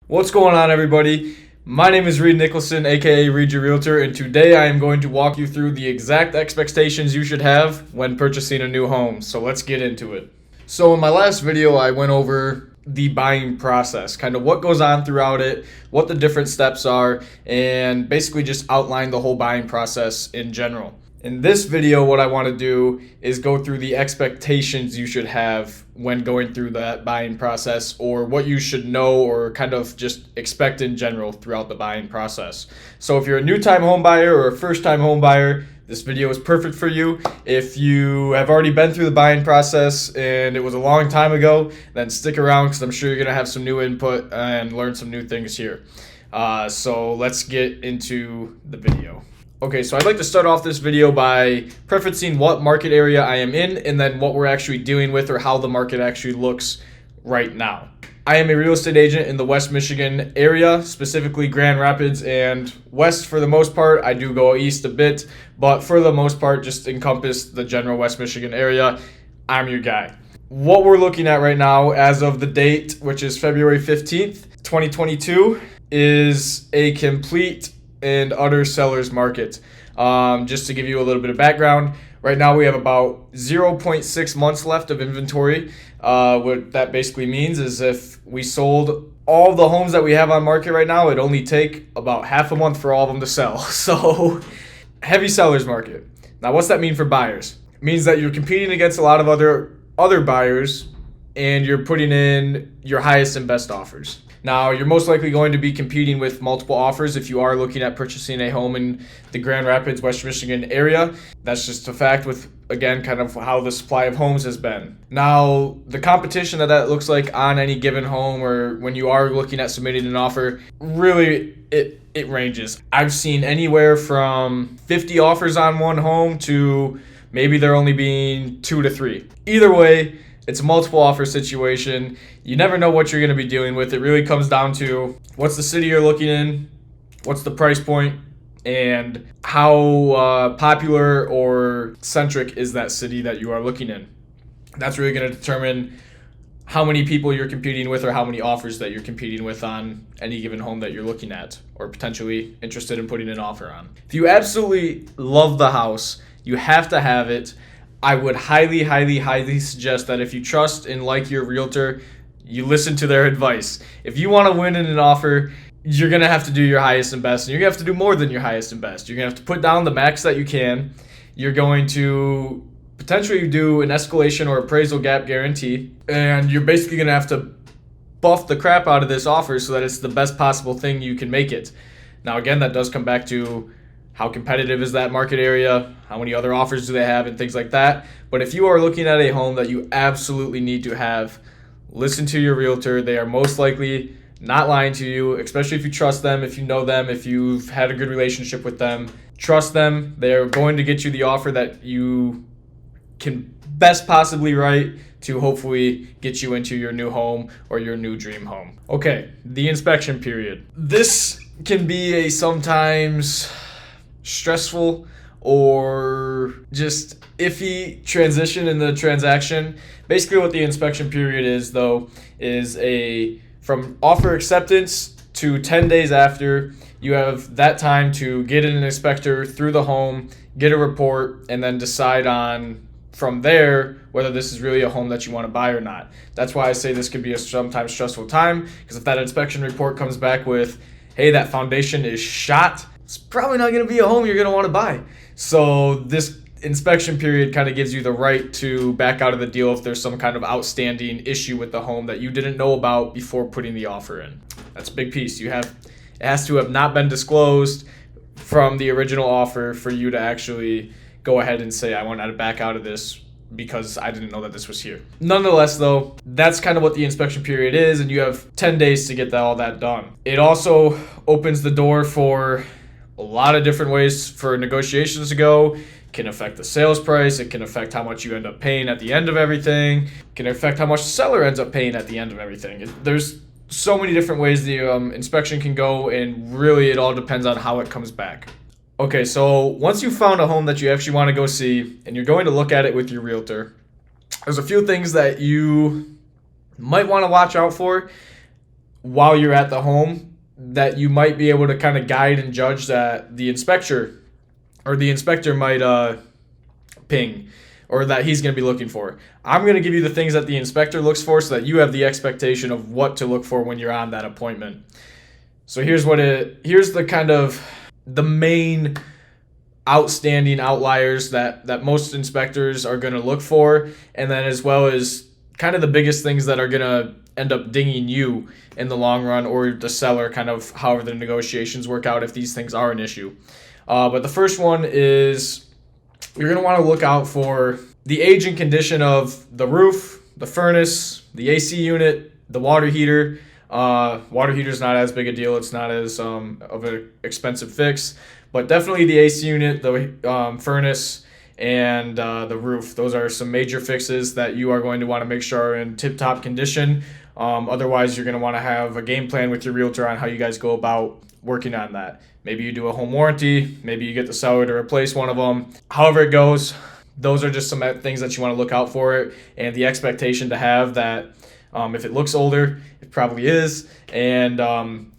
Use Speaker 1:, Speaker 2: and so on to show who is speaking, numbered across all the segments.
Speaker 1: What's going on, everybody? My name is Reed Nicholson, aka Reed Your Realtor, and today I am going to walk you through the exact expectations you should have when purchasing a new home. So let's get into it. So in my last video, I went over the buying process, kind of what goes on throughout it, what the different steps are, and basically just outline the whole buying process in general. In this video, what I want to do is go through the expectations you should have when going through that buying process, or what you should know or kind of just expect in general throughout the buying process. So if you're a new-time home buyer or a first-time home buyer, this video is perfect for you. If you have already been through the buying process and it was a long time ago, then stick around because I'm sure you're going to have some new input and learn some new things here. So let's get into the video. Okay, so I'd like to start off this video by prefacing what market area I am in and then what we're actually dealing with, or how the market actually looks right now. I am a real estate agent in the West Michigan area, specifically Grand Rapids and West for the most part. I do go east a bit, but for the most part, just encompass the general West Michigan area. I'm your guy. What we're looking at right now, as of the date, which is February 15th, 2022, is a complete and utter seller's market. Just to give you a little bit of background, right now we have about 0.6 months left of inventory. What that basically means is if we sold all the homes that we have on market right now, it'd only take about half a month for all of them to sell. So, heavy seller's market. Now, what's that mean for buyers? It means that you're competing against a lot of other buyers, and you're putting in your highest and best offers. Now, you're most likely going to be competing with multiple offers if you are looking at purchasing a home in the Grand Rapids, West Michigan area. That's just a fact with, again, kind of how the supply of homes has been. Now, the competition that looks like on any given home, or when you are looking at submitting an offer, really, it ranges. I've seen anywhere from 50 offers on one home to maybe there only being 2 to 3. Either way, it's a multiple offer situation. You never know what you're going to be dealing with. It really comes down to what's the city you're looking in, what's the price point, and how popular or centric is that city that you are looking in. That's really going to determine how many people you're competing with, or how many offers that you're competing with on any given home that you're looking at or potentially interested in putting an offer on. If you absolutely love the house, you have to have it. I would highly suggest that if you trust and like your realtor, you listen to their advice. If you want to win in an offer, you're going to have to do your highest and best, and you're going to have to do more than your highest and best. You're going to have to put down the max that you can. You're going to potentially do an escalation or appraisal gap guarantee, and you're basically going to have to buff the crap out of this offer so that it's the best possible thing you can make it. Now, again, that does come back to how competitive is that market area, how many other offers do they have, and things like that. But if you are looking at a home that you absolutely need to have, listen to your realtor. They are most likely not lying to you, especially if you trust them, if you know them, if you've had a good relationship with them. Trust them. They're going to get you the offer that you can best possibly write to hopefully get you into your new home or your new dream home. Okay, the inspection period. This can be a sometimes stressful or just iffy transition in the transaction. Basically what the inspection period is, though, is from offer acceptance to 10 days after. You have that time to get an inspector through the home, get a report, and then decide on from there whether this is really a home that you want to buy or not. That's why I say this could be a sometimes stressful time, because if that inspection report comes back with, hey, that foundation is shot, it's probably not going to be a home you're going to want to buy. So this inspection period kind of gives you the right to back out of the deal if there's some kind of outstanding issue with the home that you didn't know about before putting the offer in. That's a big piece. It has to have not been disclosed from the original offer for you to actually go ahead and say, I want to back out of this because I didn't know that this was here. Nonetheless, though, that's kind of what the inspection period is, and you have 10 days to get all that done. It also opens the door for a lot of different ways for negotiations to go. It can affect the sales price. It can affect how much you end up paying at the end of everything. It can affect how much the seller ends up paying at the end of everything. There's so many different ways the inspection can go, and really it all depends on how it comes back. Okay, so once you've found a home that you actually want to go see, and you're going to look at it with your realtor, there's a few things that you might want to watch out for while you're at the home that you might be able to kind of guide and judge that the inspector might ping, or that he's going to be looking for. I'm going to give you the things that the inspector looks for so that you have the expectation of what to look for when you're on that appointment. So here's the main outstanding outliers that most inspectors are going to look for, and then as well as kind of the biggest things that are going to end up dinging you in the long run, or the seller, kind of however the negotiations work out if these things are an issue. But the first one is you're going to want to look out for the age and condition of the roof, the furnace, the AC unit, the water heater. Water heater is not as big a deal. It's not as of an expensive fix, but definitely the AC unit, the furnace, and the roof. Those are some major fixes that you are going to want to make sure are in tip-top condition. Otherwise, you're going to want to have a game plan with your realtor on how you guys go about working on that. Maybe you do a home warranty. Maybe you get the seller to replace one of them. However it goes, those are just some things that you want to look out for, and the expectation to have that if it looks older, it probably is, and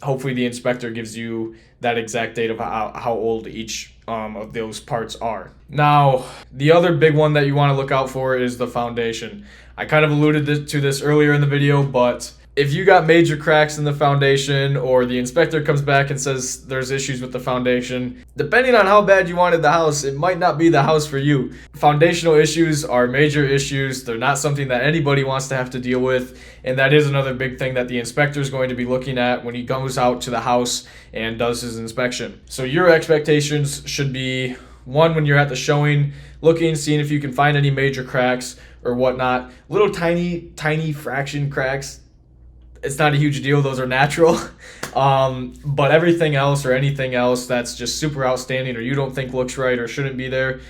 Speaker 1: hopefully the inspector gives you that exact date of how old each of those parts are. Now, the other big one that you want to look out for is the foundation. I kind of alluded to this earlier in the video, but if you got major cracks in the foundation, or the inspector comes back and says there's issues with the foundation, depending on how bad you wanted the house, it might not be the house for you. Foundational issues are major issues. They're not something that anybody wants to have to deal with, and that is another big thing that the inspector is going to be looking at when he goes out to the house and does his inspection. So your expectations should be, one, when you're at the showing, looking, seeing if you can find any major cracks or whatnot. Little tiny fraction cracks, it's not a huge deal. Those are natural. But everything else, or anything else that's just super outstanding, or you don't think looks right or shouldn't be there,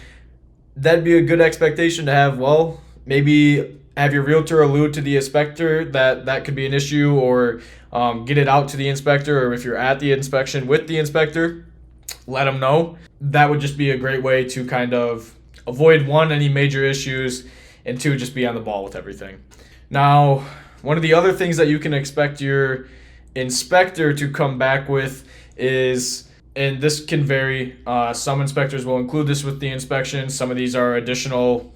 Speaker 1: that'd be a good expectation to have. Well, maybe have your realtor allude to the inspector that could be an issue, or get it out to the inspector, or if you're at the inspection with the inspector, let them know. That would just be a great way to kind of avoid, one, any major issues, and two, just be on the ball with everything. Now, one of the other things that you can expect your inspector to come back with is, and this can vary, some inspectors will include this with the inspection. Some of these are additional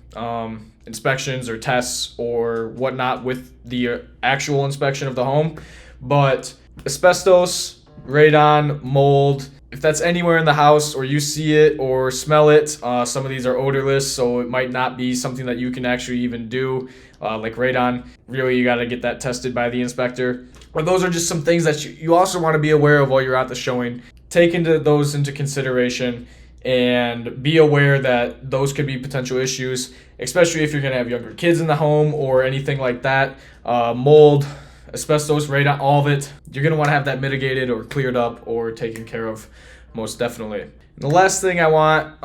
Speaker 1: inspections or tests or whatnot with the actual inspection of the home. But asbestos, radon, mold, if that's anywhere in the house, or you see it or smell it, some of these are odorless, so it might not be something that you can actually even do, like radon. Really, you got to get that tested by the inspector. But those are just some things that you also want to be aware of while you're at the showing. Take those into consideration, and be aware that those could be potential issues, especially if you're going to have younger kids in the home or anything like that. Mold, asbestos, radon, all of it, you're going to want to have that mitigated or cleared up or taken care of, most definitely. And the last thing I want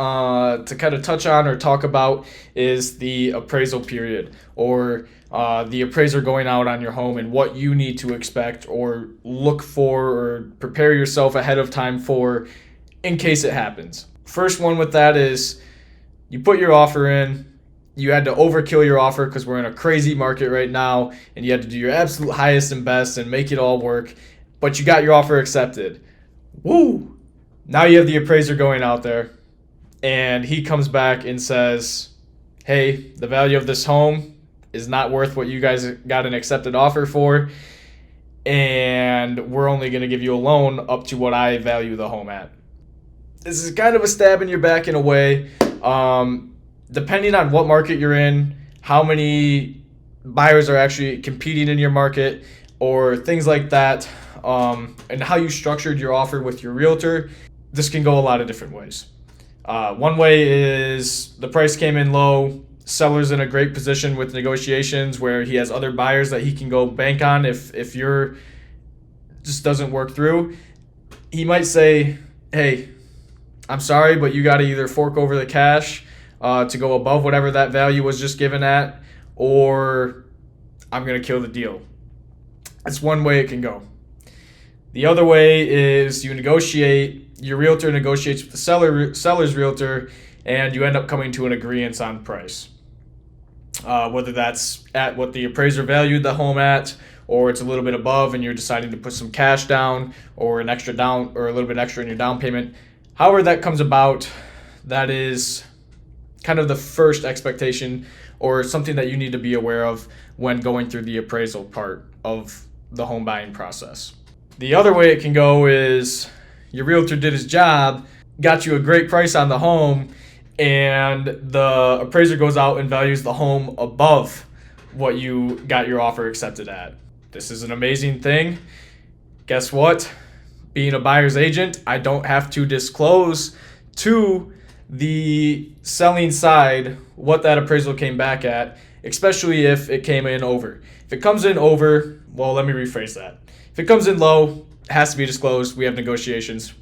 Speaker 1: to kind of touch on or talk about is the appraisal period, or the appraiser going out on your home, and what you need to expect or look for or prepare yourself ahead of time for in case it happens. First one with that is you put your offer in. You had to overkill your offer because we're in a crazy market right now, and you had to do your absolute highest and best and make it all work, but you got your offer accepted. Woo! Now you have the appraiser going out there, and he comes back and says, hey, the value of this home is not worth what you guys got an accepted offer for, and we're only going to give you a loan up to what I value the home at. This is kind of a stab in your back in a way. Depending on what market you're in, how many buyers are actually competing in your market, or things like that, and how you structured your offer with your realtor, this can go a lot of different ways. One way is the price came in low, seller's in a great position with negotiations where he has other buyers that he can go bank on if your just doesn't work through. He might say, hey, I'm sorry, but you got to either fork over the cash to go above whatever that value was just given at, or I'm going to kill the deal. That's one way it can go. The other way is you negotiate, your realtor negotiates with the seller's realtor, and you end up coming to an agreement on price. whether that's at what the appraiser valued the home at, or it's a little bit above and you're deciding to put some cash down or an extra down or a little bit extra in your down payment. However that comes about, that is kind of the first expectation or something that you need to be aware of when going through the appraisal part of the home buying process. The other way it can go is your realtor did his job, got you a great price on the home, and the appraiser goes out and values the home above what you got your offer accepted at. This is an amazing thing. Guess what? Being a buyer's agent, I don't have to disclose to the selling side what that appraisal came back at, especially if it came in over. If it comes in over, well, let me rephrase that. If it comes in low, it has to be disclosed. We have negotiations.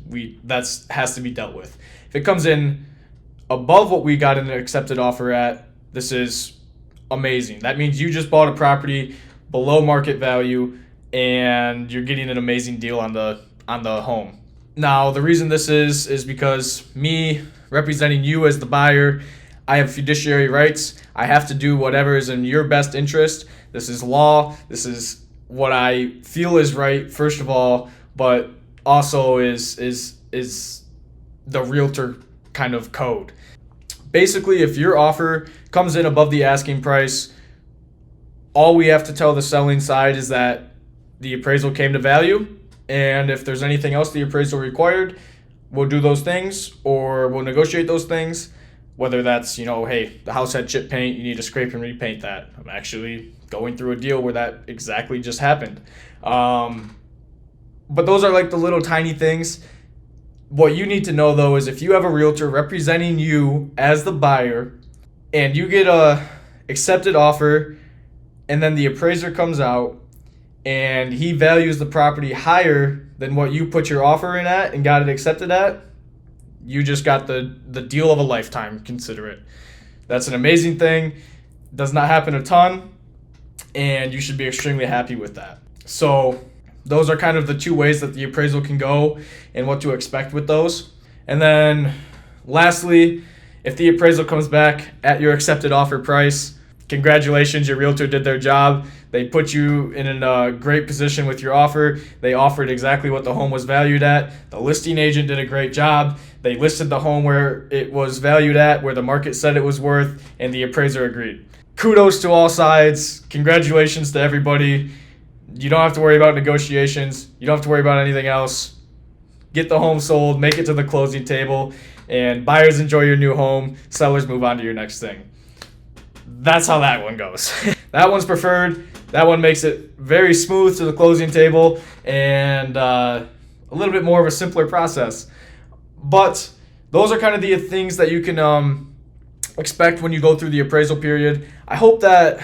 Speaker 1: That has to be dealt with. If it comes in above what we got an accepted offer at, this is amazing. That means you just bought a property below market value and you're getting an amazing deal on the home. Now, the reason this is because me representing you as the buyer, I have fiduciary rights. I have to do whatever is in your best interest. This is law. This is what I feel is right, first of all, but also is the realtor kind of code. Basically, if your offer comes in above the asking price, all we have to tell the selling side is that the appraisal came to value, and if there's anything else the appraisal required, we'll do those things or we'll negotiate those things. Whether that's, hey, the house had chip paint, you need to scrape and repaint that. I'm actually going through a deal where that exactly just happened. But those are like the little tiny things. What you need to know, though, is if you have a realtor representing you as the buyer and you get a accepted offer and then the appraiser comes out and he values the property higher than what you put your offer in at and got it accepted at, you just got the deal of a lifetime, consider it. That's an amazing thing. Does not happen a ton, and you should be extremely happy with that. So those are kind of the two ways that the appraisal can go and what to expect with those. And then lastly, if the appraisal comes back at your accepted offer price, congratulations, your realtor did their job. They put you in a great position with your offer. They offered exactly what the home was valued at. The listing agent did a great job. They listed the home where it was valued at, where the market said it was worth, and the appraiser agreed. Kudos to all sides. Congratulations to everybody. You don't have to worry about negotiations. You don't have to worry about anything else. Get the home sold, make it to the closing table, and buyers enjoy your new home. Sellers move on to your next thing. That's how that one goes. That one's preferred. That one makes it very smooth to the closing table and a little bit more of a simpler process. But those are kind of the things that you can expect when you go through the appraisal period. I hope that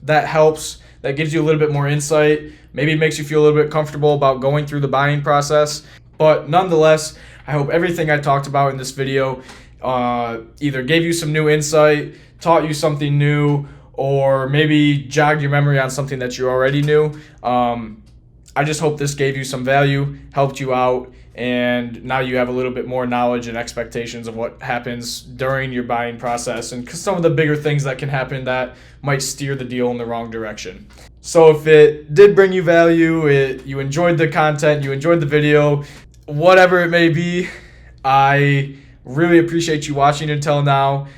Speaker 1: helps. That gives you a little bit more insight. Maybe it makes you feel a little bit comfortable about going through the buying process. But nonetheless, I hope everything I talked about in this video either gave you some new insight, taught you something new, or maybe jogged your memory on something that you already knew. I just hope this gave you some value, helped you out, and now you have a little bit more knowledge and expectations of what happens during your buying process and some of the bigger things that can happen that might steer the deal in the wrong direction. So if it did bring you value, you enjoyed the content, you enjoyed the video, whatever it may be, I really appreciate you watching until now.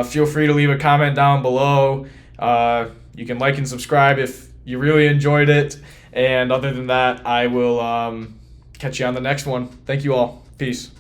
Speaker 1: Feel free to leave a comment down below. You can like and subscribe if you really enjoyed it. And other than that, I will catch you on the next one. Thank you all. Peace.